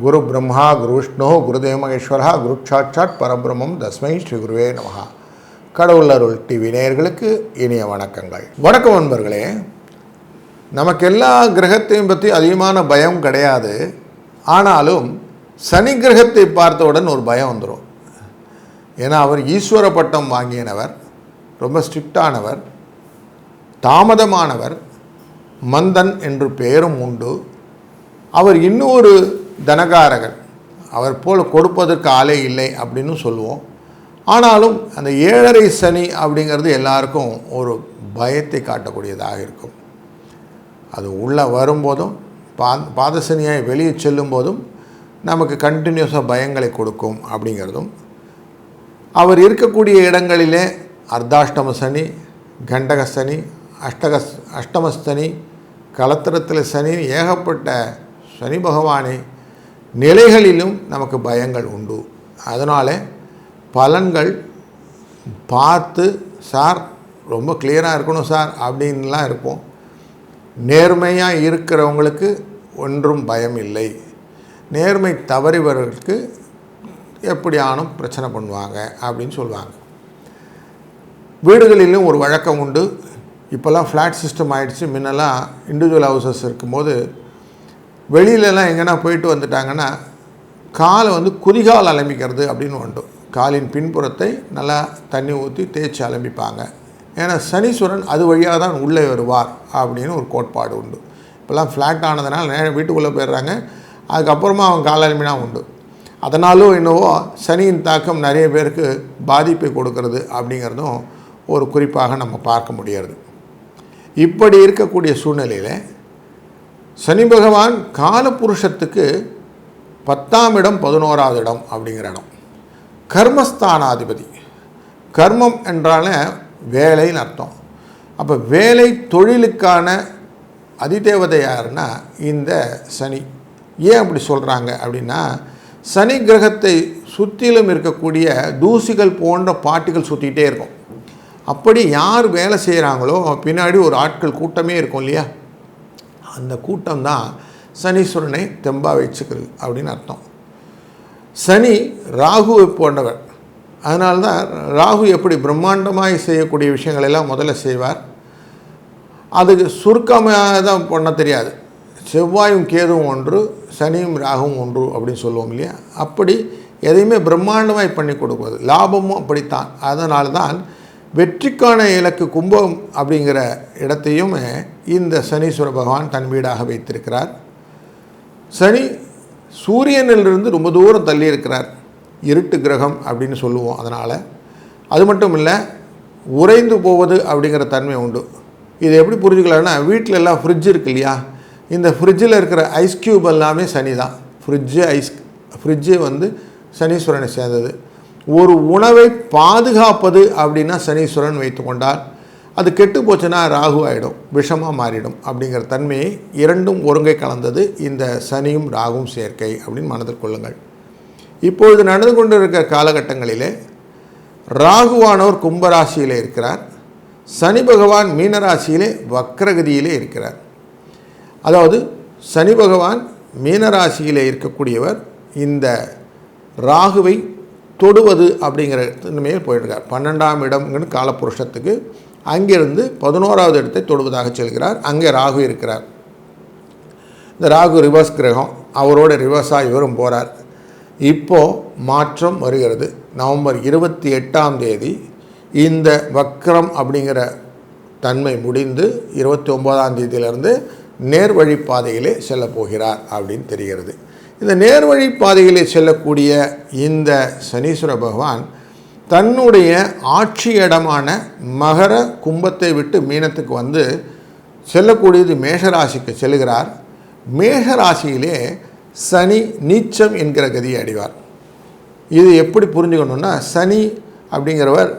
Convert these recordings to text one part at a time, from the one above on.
குரு பிரம்மா குரு விஷ்ணு குருதேவ மகேஸ்வரா குரு சாட்சாத் பரபிரம்மம் தஸ்மை ஸ்ரீ குருவே நமஹா. கடவுள் அருள் டிவி நேயர்களுக்கு இனிய வணக்கங்கள். வணக்கம் நண்பர்களே. நமக்கு எல்லா கிரகத்தையும் பற்றி அதிகமான பயம் கிடையாது. ஆனாலும் சனி கிரகத்தை பார்த்தவுடன் ஒரு பயம் வந்துடும். ஏன்னா அவர் ஈஸ்வர பட்டம் வாங்கியனவர், ரொம்ப ஸ்ட்ரிக்டானவர், தாமதமானவர், மந்தன் என்று பெயரும் உண்டு. அவர் இன்னொரு தனகாரகர், அவர் போல் கொடுப்பதற்கு ஆளே இல்லை அப்படின்னு சொல்லுவோம். ஆனாலும் அந்த 7.5 சனி அப்படிங்கிறது எல்லாருக்கும் ஒரு பயத்தை காட்டக்கூடியதாக இருக்கும். அது உள்ளே வரும்போதும் பாதசனியாய் வெளியே செல்லும் போதும் நமக்கு கண்டினியூஸாக பயங்களை கொடுக்கும் அப்படிங்கிறதும், அவர் இருக்கக்கூடிய இடங்களிலே அர்த்தாஷ்டம சனி, கண்டக சனி, அஷ்டமஸ்தனி, கலத்திரத்தில் சனி, ஏகப்பட்ட சனி பகவானை நிலைகளிலும் நமக்கு பயங்கள் உண்டு. அதனால் பலன்கள் பார்த்து, சார் ரொம்ப கிளியராக இருக்கணும் சார் அப்படின்லாம் இருப்போம். நேர்மையாக இருக்கிறவங்களுக்கு ஒன்றும் பயம் இல்லை. நேர்மை தவறிவர்களுக்கு எப்படியானும் பிரச்சனை பண்ணுவாங்க அப்படின்னு சொல்லுவாங்க. வீடுகளிலும் ஒரு வழக்கம் உண்டு. இப்போல்லாம் ஃப்ளாட் சிஸ்டம் ஆகிடுச்சு. முன்னெல்லாம் இண்டிவிஜுவல் ஹவுசஸ் இருக்கும்போது வெளியிலலாம் எங்கன்னா போயிட்டு வந்துட்டாங்கன்னா காலை குதிகால் அலம்பிக்கிறது அப்படின்னு உண்டு. காலின் பின்புறத்தை நல்லா தண்ணி ஊற்றி தேய்ச்சி அலம்பிப்பாங்க. ஏன்னா சனீஸ்வரன் அது வழியாக தான் உள்ளே வருவார் அப்படின்னு ஒரு கோட்பாடு உண்டு. இப்போல்லாம் ஃப்ளாட் ஆனதுனால நேரம் வீட்டுக்குள்ளே போயிடுறாங்க. அதுக்கப்புறமா அவங்க கால் அலம்பினா உண்டு. அதனாலும் என்னவோ சனியின் தாக்கம் நிறைய பேருக்கு பாதிப்பை கொடுக்கறது அப்படிங்கிறதும் ஒரு குறிப்பாக நம்ம பார்க்க முடியாது. இப்படி இருக்கக்கூடிய சூழ்நிலையில் சனி பகவான் காலபுருஷத்துக்கு 10ஆம் இடம் 11வது இடம் அப்படிங்கிற இடம், கர்மஸ்தானாதிபதி. கர்மம் என்றால வேலைன்னு அர்த்தம். அப்போ வேலை தொழிலுக்கான அதிதேவதை யாருன்னா இந்த சனி. ஏன் அப்படி சொல்கிறாங்க அப்படின்னா, சனி கிரகத்தை சுற்றிலும் இருக்கக்கூடிய தூசிகள் போன்ற பாட்டிகள் சுற்றிக்கிட்டே இருக்கும். அப்படி யார் வேலை செய்கிறாங்களோ பின்னாடி ஒரு ஆட்கள் கூட்டமே இருக்கும் இல்லையா, அந்த கூட்டம் தான் சனீஸ்வரனை தெம்பாக வச்சுக்கிறது அப்படின்னு அர்த்தம். சனி ராகுவை போன்றவர். அதனால்தான் ராகு எப்படி பிரம்மாண்டமாக செய்யக்கூடிய விஷயங்கள் எல்லாம் முதல்ல செய்வார். அதுக்கு சுருக்கமாக தான் பண்ண தெரியாது. செவ்வாயும் கேதுவும் ஒன்று, சனியும் ராகுவும் ஒன்று அப்படின்னு சொல்லுவோம் இல்லையா. அப்படி எதையுமே பிரம்மாண்டமாய் பண்ணி கொடுக்குவது, லாபமும் அப்படித்தான். அதனால தான் வெற்றிக்கான இலக்கு கும்பம் அப்படிங்கிற இடத்தையும் இந்த சனீஸ்வர பகவான் தன் வீடாக வைத்திருக்கிறார். சனி சூரியனிலிருந்து ரொம்ப தூரம் தள்ளி இருக்கிறார். இருட்டு கிரகம் அப்படின்னு சொல்லுவோம். அதனால் அது மட்டும் இல்லை, உறைந்து போவது அப்படிங்கிற தன்மை உண்டு. இதை எப்படி புரிஞ்சுக்கலாம்னா, வீட்டில் எல்லாம் ஃப்ரிட்ஜ் இருக்கு இல்லையா, இந்த ஃப்ரிட்ஜில் இருக்கிற ஐஸ் க்யூப் எல்லாமே சனி தான். ஃப்ரிட்ஜே சனீஸ்வரனை சேர்ந்தது. ஒரு உணவை பாதுகாப்பது அப்படின்னா சனீஸ்வரன் வைத்து கொண்டால், அது கெட்டு போச்சுன்னா ராகு ஆகிடும், விஷமாக மாறிடும். அப்படிங்கிற தன்மையை இரண்டும் ஒருங்கை கலந்தது இந்த சனியும் ராகுவும் சேர்க்கை அப்படின்னு மனதில் கொள்ளுங்கள். இப்பொழுது நடந்து கொண்டு இருக்கிற காலகட்டங்களிலே ராகுவானவர் கும்பராசியிலே இருக்கிறார், சனி பகவான் மீனராசியிலே வக்ரகதியிலே இருக்கிறார். அதாவது சனி பகவான் மீனராசியிலே இருக்கக்கூடியவர் இந்த ராகுவை தொடுவது அப்படிங்கிற தன்மையில் போயிட்டுருக்கார். 12ஆம் இடம்னு காலப்புருஷத்துக்கு அங்கிருந்து 11வது இடத்தை தொடுவதாக செல்கிறார். அங்கே ராகு இருக்கிறார். இந்த ராகு ரிவர்ஸ் கிரகம், அவரோட ரிவர்ஸாக இவரும் போகிறார். இப்போது மாற்றம் வருகிறது. நவம்பர் 28ஆம் தேதி இந்த வக்ரம் அப்படிங்கிற தன்மை முடிந்து 29ஆம் தேதியிலிருந்து நேர்வழி பாதையிலே செல்ல போகிறார் அப்படின்னு தெரிகிறது. இந்த நேர்வழி பாதையிலே செல்லக்கூடிய இந்த சனீஸ்வர பகவான் தன்னுடைய ஆட்சி இடமான மகர கும்பத்தை விட்டு மீனத்துக்கு செல்லக்கூடியது மேஷராசிக்கு செல்கிறார். மேஷராசியிலே சனி நீச்சம் என்கிற கதியை அடைவார். இது எப்படி புரிஞ்சுக்கணுன்னா, சனி அப்படிங்கிறவர்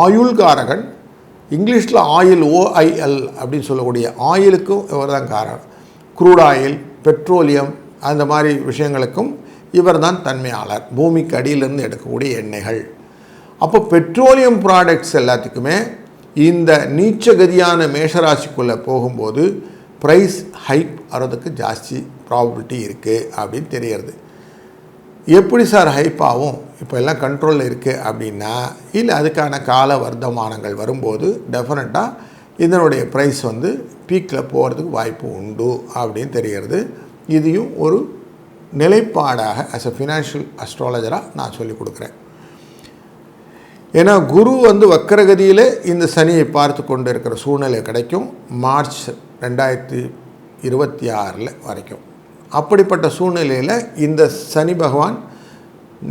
ஆயுள்காரகன். இங்கிலீஷில் ஆயில், OIL அப்படின்னு சொல்லக்கூடிய ஆயிலுக்கும் இவர் தான் காரகன். க்ரூட் ஆயில், பெட்ரோலியம், அந்த மாதிரி விஷயங்களுக்கும் இவர் தான் தன்மையாளர். பூமிக்கு அடியிலிருந்து எடுக்கக்கூடிய எண்ணெய்கள். அப்போ பெட்ரோலியம் ப்ராடக்ட்ஸ் எல்லாத்துக்குமே இந்த நீச்சகதியான மேஷராசிக்குள்ளே போகும்போது ப்ரைஸ் ஹைக் ஆகிறதுக்கு ஜாஸ்தி ப்ராபபிலிட்டி இருக்குது அப்படின்னு தெரிகிறது. எப்படி சார் ஹைப் ஆகும், இப்போ எல்லாம் கண்ட்ரோலில் இருக்குது அப்படின்னா, இல்லை அதுக்கான கால வர்த்தமானங்கள் வரும்போது டெஃபினட்டாக இதனுடைய ப்ரைஸ் வந்து பீக்கில் போகிறதுக்கு வாய்ப்பு உண்டு அப்படின்னு தெரிகிறது. இதையும் ஒரு நிலைப்பாடாக ஆஸ் எ ஃபினான்ஷியல் அஸ்ட்ராலஜராக நான் சொல்லிக் கொடுக்குறேன். ஏன்னா குரு வந்து வக்கரகதியில் இந்த சனியை பார்த்து கொண்டு இருக்கிற சூழ்நிலை கிடைக்கும் மார்ச் 2026 வரைக்கும். அப்படிப்பட்ட சூழ்நிலையில் இந்த சனி பகவான்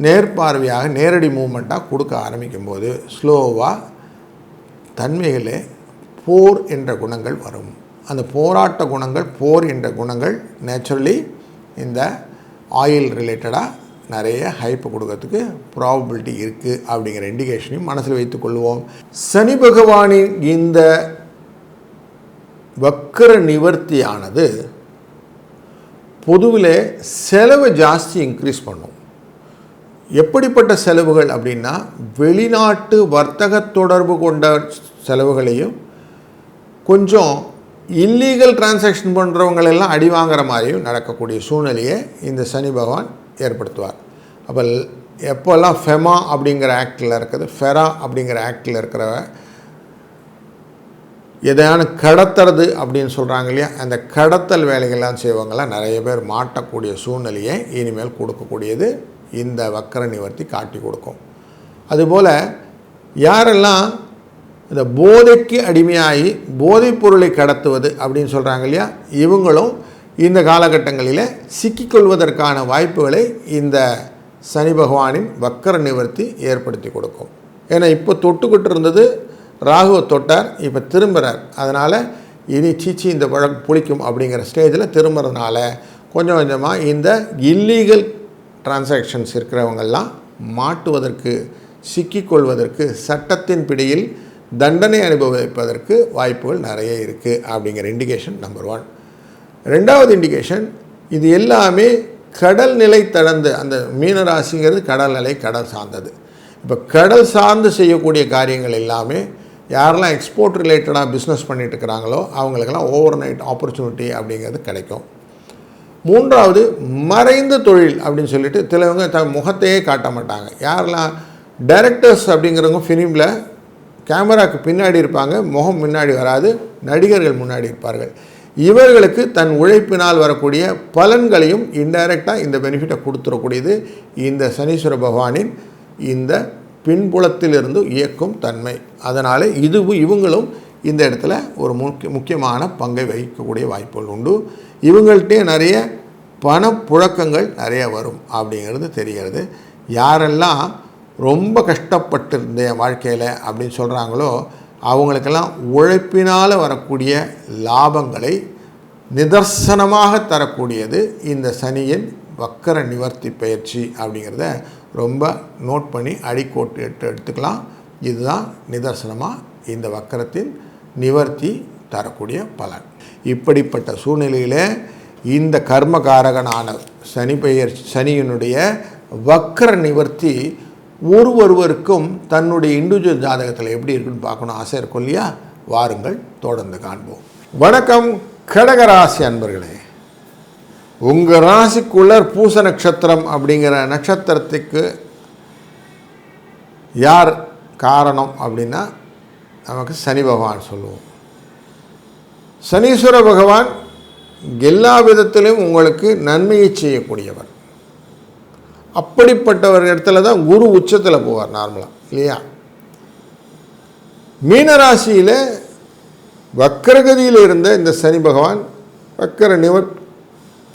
நேர்பார்வையாக நேரடி மூமெண்ட்டாக கொடுக்க ஆரம்பிக்கும்போது ஸ்லோவாக தன்மைகளே போர் என்ற குணங்கள் வரும். அந்த போராட்ட குணங்கள், போர் என்ற குணங்கள் நேச்சுரலி இந்த ஆயில் ரிலேட்டடாக நிறைய ஹைப்பு கொடுக்கறதுக்கு ப்ராபபிலிட்டி இருக்குது அப்படிங்கிற இண்டிகேஷனையும் மனசில் வைத்துக்கொள்வோம். சனி பகவானின் இந்த வக்கர நிவர்த்தியானது பொதுவில் செலவு ஜாஸ்தி இன்க்ரீஸ் பண்ணும். எப்படிப்பட்ட செலவுகள் அப்படின்னா, வெளிநாட்டு வர்த்தக தொடர்பு கொண்ட செலவுகளையும், கொஞ்சம் இல்லீகல் டிரான்சாக்ஷன் பண்ணுறவங்களெல்லாம் அடி வாங்குற மாதிரியும் நடக்கக்கூடிய சூழ்நிலையை இந்த சனி பகவான் ஏற்படுத்துவார். அப்போ எப்போல்லாம் ஃபெமா அப்படிங்கிற ஆக்டில் இருக்குது, ஃபெரா அப்படிங்கிற ஆக்டில் இருக்கிற எதையான கடத்துறது அப்படின்னு சொல்கிறாங்க இல்லையா, அந்த கடத்தல் வேலைகள்லாம் செய்வங்கள்லாம் நிறைய பேர் மாட்டக்கூடிய சூழ்நிலையை இனிமேல் கொடுக்கக்கூடியது இந்த வக்கர நிவர்த்தி காட்டி கொடுக்கும். அதுபோல் யாரெல்லாம் இந்த போதைக்கு அடிமையாகி போதைப் பொருளை கடத்துவது அப்படின்னு சொல்கிறாங்க இல்லையா, இவங்களும் இந்த காலகட்டங்களில் சிக்கிக்கொள்வதற்கான வாய்ப்புகளை இந்த சனி பகவானின் வக்கர நிவர்த்தி ஏற்படுத்தி கொடுக்கும். ஏன்னா இப்போ தொட்டுக்கிட்டு இருந்தது ராகுவை தொட்டார், இப்போ திரும்புகிறார். அதனால் இனி சீச்சி இந்த பழம் புளிக்கும் அப்படிங்கிற ஸ்டேஜில் திரும்புறதுனால கொஞ்சம் கொஞ்சமாக இந்த இல்லீகல் டிரான்சாக்ஷன்ஸ் இருக்கிறவங்கெல்லாம் மாட்டுவதற்கு, சிக்கிக்கொள்வதற்கு, சட்டத்தின் பிடியில் தண்டனை அனுபவிப்பதற்கு வாய்ப்புகள் நிறைய இருக்குது அப்படிங்கிற இண்டிகேஷன் நம்பர் 1. ரெண்டாவது இண்டிகேஷன், இது எல்லாமே கடல் நிலை தடந்து, அந்த மீனராசிங்கிறது கடல் நிலை, கடல் சார்ந்தது. இப்போ கடல் சார்ந்து செய்யக்கூடிய காரியங்கள் எல்லாமே யாரெல்லாம் எக்ஸ்போர்ட் ரிலேட்டடாக பிஸ்னஸ் பண்ணிட்டு இருக்கிறாங்களோ அவங்களுக்கெல்லாம் ஓவர் நைட் ஆப்பர்ச்சுனிட்டி அப்படிங்கிறது கிடைக்கும். மூன்றாவது, மறைந்த தொழில் அப்படின்னு சொல்லிட்டு சிலவங்க முகத்தையே காட்ட மாட்டாங்க. யாரெல்லாம் டைரக்டர்ஸ் அப்படிங்கிறவங்க ஃபிலிமில் கேமராவுக்கு பின்னாடி இருப்பாங்க, முகம் முன்னாடி வராது, நடிகர்கள் முன்னாடி இருப்பார்கள். இவர்களுக்கு தன் உழைப்பினால் வரக்கூடிய பலன்களையும் இன்டைரக்டாக இந்த பெனிஃபிட்டை கொடுத்துடக்கூடியது இந்த சனீஸ்வர பகவானின் இந்த பின்புலத்திலிருந்து இயக்கும் தன்மை. அதனால் இவங்களும் இந்த இடத்துல ஒரு முக்கியமான பங்கை வகிக்கக்கூடிய வாய்ப்புகள் உண்டு. இவங்கள்ட்டே நிறைய பணப்புழக்கங்கள் நிறைய வரும் அப்படிங்கிறது தெரிகிறது. யாரெல்லாம் ரொம்ப கஷ்டப்பட்டிருந்த வாழ்க்கையில் அப்படின்னு சொல்கிறாங்களோ அவங்களுக்கெல்லாம் உழைப்பினால் வரக்கூடிய லாபங்களை நிதர்சனமாக தரக்கூடியது இந்த சனியின் வக்கர நிவர்த்தி பயிற்சி அப்படிங்கிறத ரொம்ப நோட் பண்ணி அடிக்கோட்டு எடுத்துக்கலாம். இதுதான் நிதர்சனமாக இந்த வக்கரத்தின் நிவர்த்தி தரக்கூடிய பலன். இப்படிப்பட்ட சூழ்நிலையில் இந்த கர்மகாரகனான சனியினுடைய வக்கர நிவர்த்தி ஒருவருக்கும் தன்னுடைய இண்டிவிஜுவல் ஜாதகத்தில் எப்படி இருக்குன்னு பார்க்கணும் ஆசை இருக்கும் இல்லையா? வாருங்கள் தொடர்ந்து காண்போம். வணக்கம் கடகராசி அன்பர்களே. உங்கள் ராசிக்குள்ளர் பூச நட்சத்திரம் அப்படிங்கிற நட்சத்திரத்துக்கு யார் காரணம் அப்படின்னா நமக்கு சனி பகவான் சொல்லுவோம். சனீஸ்வர பகவான் எல்லா விதத்திலும் உங்களுக்கு நன்மையை செய்யக்கூடியவர். அப்படிப்பட்டவர் இடத்துல தான் குரு உச்சத்தில் போவார் நார்மலாக இல்லையா? மீனராசியில் வக்கரகதியில் இருந்த இந்த சனி பகவான் வக்கர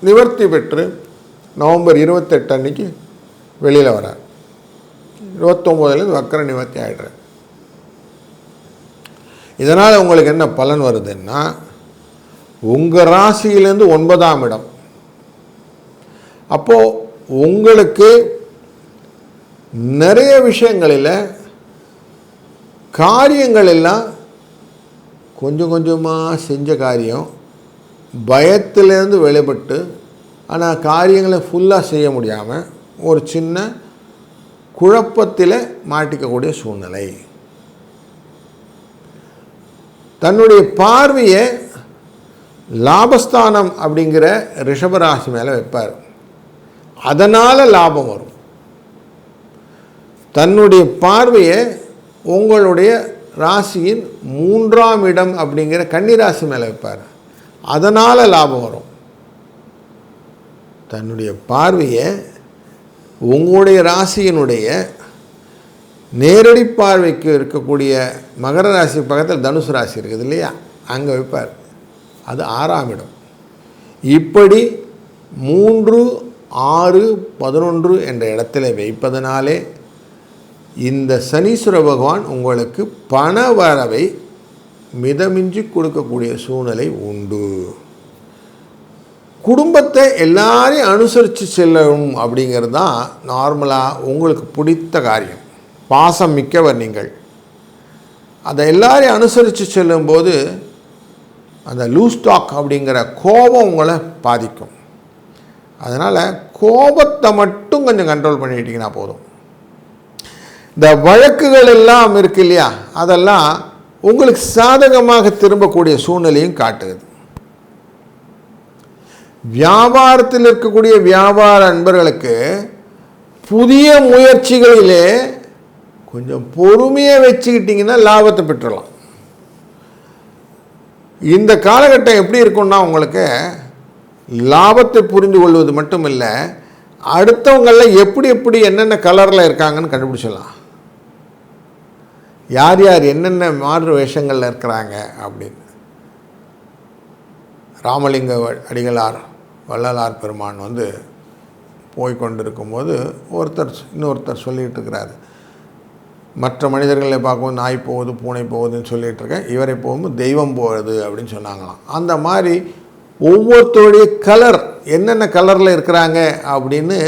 நிவர்த்தி பெற்று நவம்பர் 28 அன்னைக்கு வெளியில் வரார். 29 வக்கர நிவர்த்தி ஆகிடுறார். இதனால் உங்களுக்கு என்ன பலன் வருதுன்னா, உங்கள் ராசியிலேருந்து 9ஆம் இடம். அப்போது உங்களுக்கு நிறைய விஷயங்களில் காரியங்கள் எல்லாம் கொஞ்சம் கொஞ்சமாக செஞ்ச காரியம் பயத்திலேருந்து வெளிப்பட்டு, ஆனால் காரியங்களை ஃபுல்லாக செய்ய முடியாமல் ஒரு சின்ன குழப்பத்தில் மாட்டிக்கக்கூடிய சூழ்நிலை. தன்னுடைய பார்வையை லாபஸ்தானம் அப்படிங்கிற ரிஷபராசி மேலே வைப்பார். அதனால் லாபம் வரும். தன்னுடைய பார்வையை உங்களுடைய ராசியின் 3ஆம் இடம் அப்படிங்கிற கன்னி ராசி மேலே வைப்பார். அதனால் லாபம் வரும். தன்னுடைய பார்வையை உங்களுடைய ராசியினுடைய நேரடி பார்வைக்கு இருக்கக்கூடிய மகர ராசி பக்கத்தில் தனுசு ராசி இருக்குது இல்லையா, அங்கே வைப்பார். அது 6ஆம் இடம். இப்படி 3, 6, 11 என்ற இடத்துல வைப்பதனாலே இந்த சனீஸ்வர பகவான் உங்களுக்கு பண வரவை மிதமிஞ்சி கொடுக்கக்கூடிய சூழ்நிலை உண்டு. குடும்பத்தை எல்லாரையும் அனுசரித்து செல்லணும் அப்படிங்கிறது தான் நார்மலாக உங்களுக்கு பிடித்த காரியம். பாசம் மிக்கவர் நீங்கள். அதை எல்லாரையும் அனுசரித்து செல்லும்போது அந்த லூஸ் டாக் அப்படிங்கிற கோபம் உங்களை பாதிக்கும். அதனால் கோபத்தை மட்டும் கொஞ்சம் கண்ட்ரோல் பண்ணிக்கிட்டிங்கன்னா போதும். இந்த வழக்குகள் எல்லாம் இருக்கு இல்லையா, அதெல்லாம் உங்களுக்கு சாதகமாக திரும்பக்கூடிய சூழ்நிலையும் காட்டுது. வியாபாரத்தில் இருக்கக்கூடிய வியாபார அன்பர்களுக்கு புதிய முயற்சிகளிலே கொஞ்சம் பொறுமையை வச்சுக்கிட்டிங்கன்னா லாபத்தை பெற்றுடலாம். இந்த காலகட்டம் எப்படி இருக்குன்னா உங்களுக்கு லாபத்தை புரிந்து கொள்வது மட்டும் இல்லை, அடுத்தவங்களில் எப்படி எப்படி என்னென்ன கலரில் இருக்காங்கன்னு கண்டுபிடிச்சிடலாம். யார் யார் என்னென்ன மாற்று வேஷங்களில் இருக்கிறாங்க அப்படின்னு. ராமலிங்க அடிகளார் வள்ளலார் பெருமான் போய்கொண்டிருக்கும்போது இன்னொருத்தர் சொல்லிகிட்டு இருக்கிறார், மற்ற மனிதர்களை பார்க்கும்போது நாய் போகுது பூனை போகுதுன்னு சொல்லிகிட்டு இருக்கேன், இவரை போகும்போது தெய்வம் போகுது அப்படின்னு சொன்னாங்களாம். அந்த மாதிரி ஒவ்வொருத்தருடைய கலர் என்னென்ன கலரில் இருக்கிறாங்க அப்படின்னு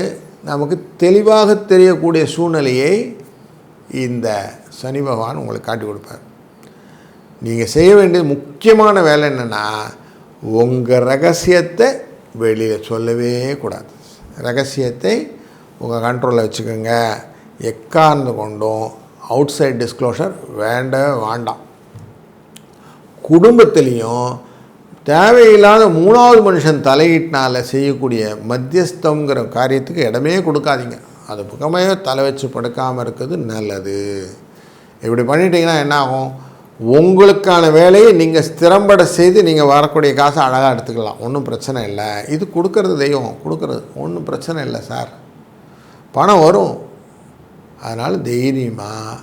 நமக்கு தெளிவாக தெரியக்கூடிய சூழ்நிலையை இந்த சனி பகவான் உங்களுக்கு காட்டி கொடுப்பார். நீங்கள் செய்ய வேண்டிய முக்கியமான வேலை என்னென்னா, உங்கள் ரகசியத்தை வெளியில் சொல்லவே கூடாது. ரகசியத்தை உங்கள் கண்ட்ரோலில் வச்சுக்கோங்க. எக்கார்ந்து கொண்டும் அவுட் சைட் டிஸ்க்ளோஷர் வேண்டாம். குடும்பத்திலையும் தேவையில்லாத 3வது மனுஷன் தலையீட்டினால் செய்யக்கூடிய மத்தியஸ்தங்கிற காரியத்துக்கு இடமே கொடுக்காதீங்க. அது பக்கமே தலை வச்சு படுக்காமல் இருக்கிறது நல்லது. இப்படி பண்ணிட்டீங்கன்னா என்ன ஆகும், உங்களுக்கான வேலையை நீங்கள் ஸ்திரம்பட செய்து நீங்கள் வரக்கூடிய காசை அழகாக எடுத்துக்கலாம். ஒன்றும் பிரச்சனை இல்லை. இது கொடுக்கறது தெய்வம் கொடுக்கறது, ஒன்றும் பிரச்சனை இல்லை சார், பணம் வரும். அதனால் தைரியமாக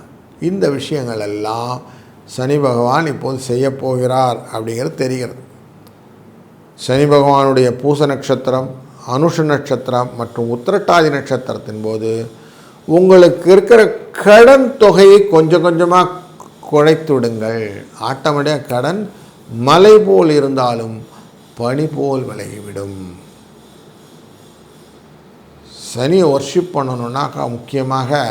இந்த விஷயங்கள் எல்லாம் சனி பகவான் இப்போது செய்ய போகிறார் அப்படிங்கிறது தெரிகிறது. சனி பகவானுடைய பூச நட்சத்திரம், அனுஷ நட்சத்திரம் மற்றும் உத்திரட்டாதி நட்சத்திரத்தின் போது உங்களுக்கு இருக்கிற கடன் தொகையை கொஞ்சம் கொஞ்சமாக குறைத்து விடுங்கள். ஆட்டோமேட்டிக்காக கடன் மலை போல் இருந்தாலும் பனி போல் விலகிவிடும். சனியை ஒர்ஷிப் பண்ணணுன்னாக்கா முக்கியமாக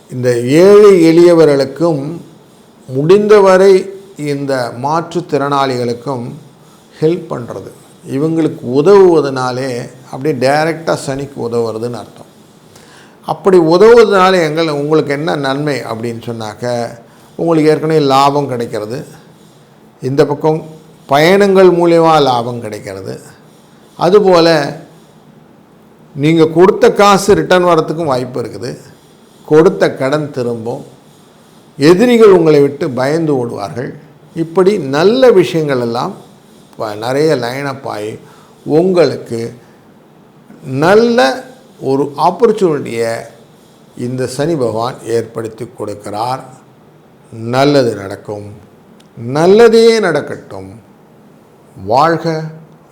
இந்த ஏழை எளியவர்களுக்கும் முடிந்தவரை இந்த மாற்றுத்திறனாளிகளுக்கும் ஹெல்ப் பண்ணுறது, இவங்களுக்கு உதவுவதனாலே அப்படியே டைரெக்டாக சனிக்கு உதவுறதுன்னு அர்த்தம். அப்படி உதவுவதனால உங்களுக்கு என்ன நன்மை அப்படின்னு சொன்னாக்க, உங்களுக்கு ஏற்கனவே லாபம் கிடைக்கிறது, இந்த பக்கம் பயணங்கள் மூலியமாக லாபம் கிடைக்கிறது, அதுபோல் நீங்கள் கொடுத்த காசு ரிட்டர்ன் வரத்துக்கும் வாய்ப்பு இருக்குது, கொடுத்த கடன் திரும்பும், எதிரிகள் உங்களை விட்டு பயந்து ஓடுவார்கள். இப்படி நல்ல விஷயங்கள் எல்லாம் நிறைய லைனப் ஆகி உங்களுக்கு நல்ல ஒரு ஆப்பர்ச்சுனிட்டியை இந்த சனி பகவான் ஏற்படுத்தி கொடுக்கிறார். நல்லது நடக்கும், நல்லதே நடக்கட்டும். வாழ்க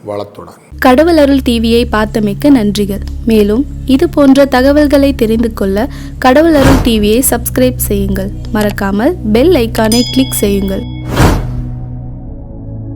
வளத்துடன். கடவுள் அருள் டிவியை பார்த்தமைக்கு நன்றிகள். மேலும் இது போன்ற தகவல்களை தெரிந்து கொள்ள கடவுள் அருள் டிவியை சப்ஸ்கிரைப் செய்யுங்கள். மறக்காமல் பெல் ஐக்கானை கிளிக் செய்யுங்கள்.